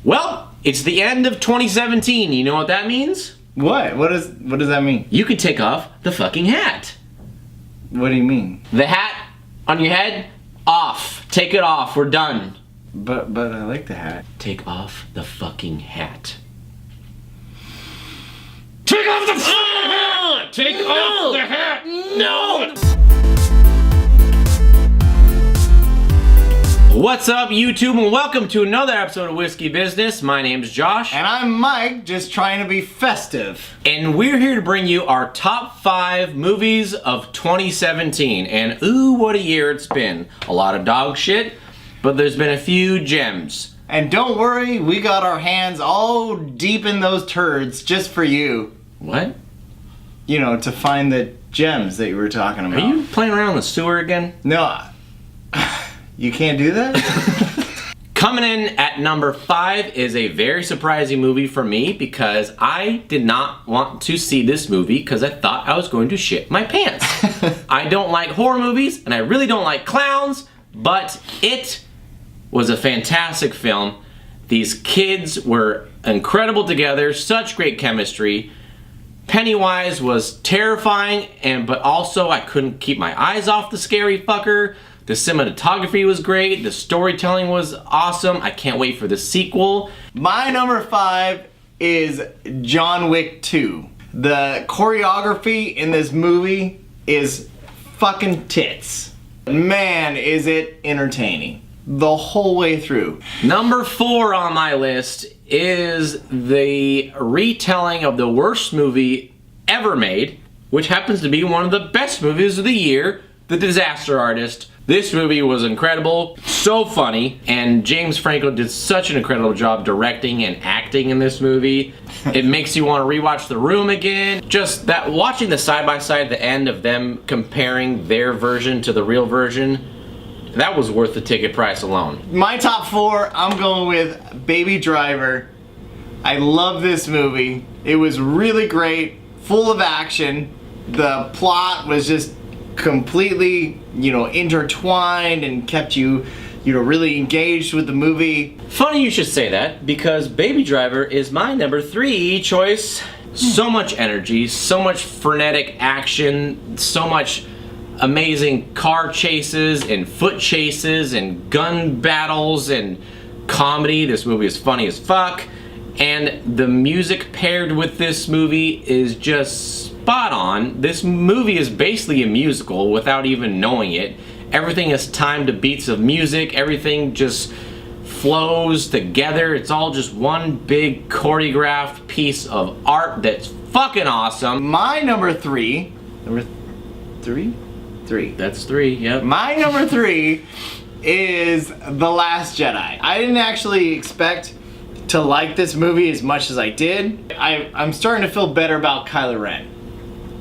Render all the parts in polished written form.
Well, it's the end of 2017. You know what that means? What? What does that mean? You can take off the fucking hat. What do you mean? The hat on your head, off. Take it off. We're done. But I like the hat. Take off the fucking hat. Take off the fucking hat! Take off the hat! No! What's up, YouTube, and welcome to another episode of Whiskey Business. My name's Josh. And I'm Mike, just trying to be festive. And we're here to bring you our top 5 movies of 2017. And ooh, what a year it's been. A lot of dog shit, but there's been a few gems. And don't worry, we got our hands all deep in those turds just for you. What? You know, to find the gems that you were talking about. Are you playing around in the sewer again? No. You can't do that? Coming in at number 5 is a very surprising movie for me because I did not want to see this movie because I thought I was going to shit my pants. I don't like horror movies and I really don't like clowns, but it was a fantastic film. These kids were incredible together, such great chemistry. Pennywise was terrifying, but also I couldn't keep my eyes off the scary fucker. The cinematography was great. The storytelling was awesome. I can't wait for the sequel. My number 5 is John Wick 2. The choreography in this movie is fucking tits. Man, is it entertaining. The whole way through. Number 4 on my list is the retelling of the worst movie ever made, which happens to be one of the best movies of the year, The Disaster Artist. This movie was incredible, so funny, and James Franco did such an incredible job directing and acting in this movie. It makes you want to rewatch The Room again. Just that, watching the side-by-side at the end of them comparing their version to the real version, that was worth the ticket price alone. My top 4, I'm going with Baby Driver. I love this movie. It was really great, full of action. The plot was just completely, intertwined and kept you, really engaged with the movie. Funny you should say that, because Baby Driver is my number 3 choice. So much energy, so much frenetic action, so much amazing car chases and foot chases and gun battles and comedy. This movie is funny as fuck. And the music paired with this movie is just spot on. This movie is basically a musical without even knowing it. Everything is timed to beats of music. Everything just flows together. It's all just one big choreographed piece of art that's fucking awesome. My number 3, number 3? 3. That's 3, yep. My number 3 is The Last Jedi. I didn't actually expect to like this movie as much as I did. I'm starting to feel better about Kylo Ren.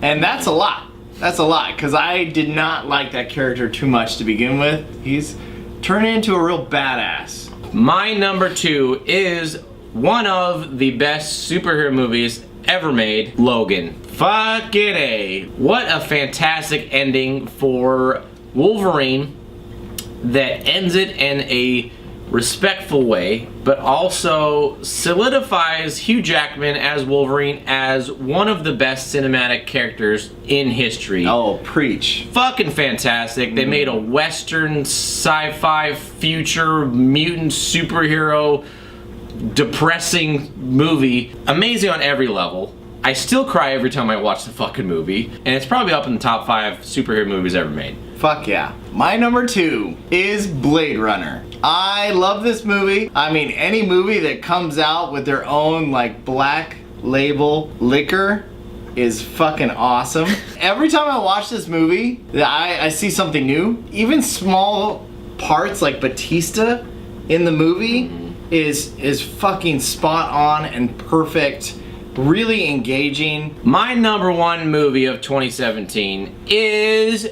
And that's a lot. That's a lot, because I did not like that character too much to begin with. He's turning into a real badass. My number 2 is one of the best superhero movies ever made, Logan. Fucking A. What a fantastic ending for Wolverine that ends it in a respectful way, but also solidifies Hugh Jackman as Wolverine as one of the best cinematic characters in history. Oh, preach. Fucking fantastic. They made a western sci-fi future mutant superhero depressing movie. Amazing on every level. I still cry every time I watch the fucking movie, and it's probably up in the top 5 superhero movies ever made. Fuck yeah. My number 2 is Blade Runner. I love this movie. I mean, any movie that comes out with their own, black label liquor is fucking awesome. Every time I watch this movie, I see something new. Even small parts like Batista in the movie is fucking spot on and perfect. Really engaging. My number 1 movie of 2017 is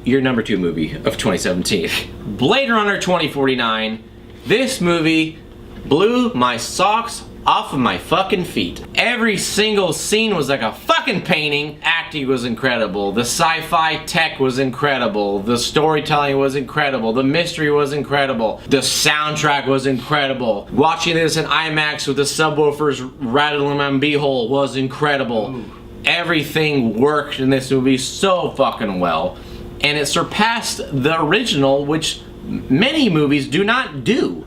your number 2 movie of 2017. Blade Runner 2049. This movie blew my socks off of my fucking feet. Every single scene was like a fucking painting. acting was incredible. The sci-fi tech was incredible. The storytelling was incredible. The mystery was incredible. The soundtrack was incredible. Watching this in IMAX with the subwoofers rattling my beehole was incredible. Ooh. Everything worked in this movie so fucking well. And it surpassed the original, which many movies do not do.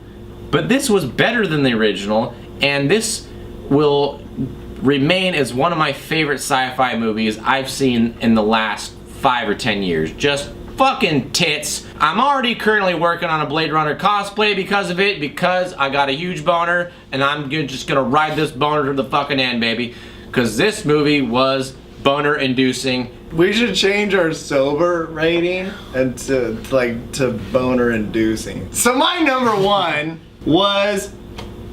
But this was better than the original, and this will remain as one of my favorite sci-fi movies I've seen in the last 5 or 10 years. Just fucking tits. I'm already currently working on a Blade Runner cosplay because of it, because I got a huge boner, and I'm just gonna ride this boner to the fucking end, baby. Because this movie was boner inducing. We should change our sober rating and to boner inducing. So my number 1 was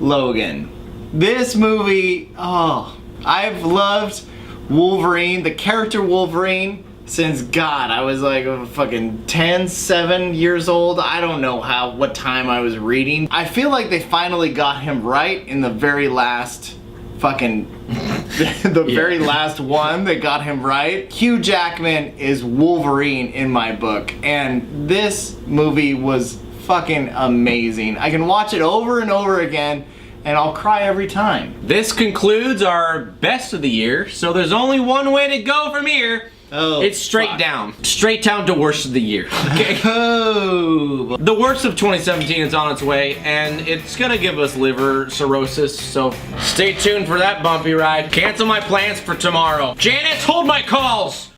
Logan. This movie, I've loved Wolverine, the character Wolverine, since God, I was like fucking 7 years old. I don't know what time I was reading. I feel like they finally got him right in the very last fucking very last one. They got him right. Hugh Jackman is Wolverine in my book, and this movie was fucking amazing. I can watch it over and over again and I'll cry every time. This concludes our best of the year, so there's only one way to go from here. Oh, it's straight down. Straight down to worst of the year. Okay? Oh. The worst of 2017 is on its way, and it's gonna give us liver cirrhosis, so stay tuned for that bumpy ride. Cancel my plans for tomorrow. Janice, hold my calls!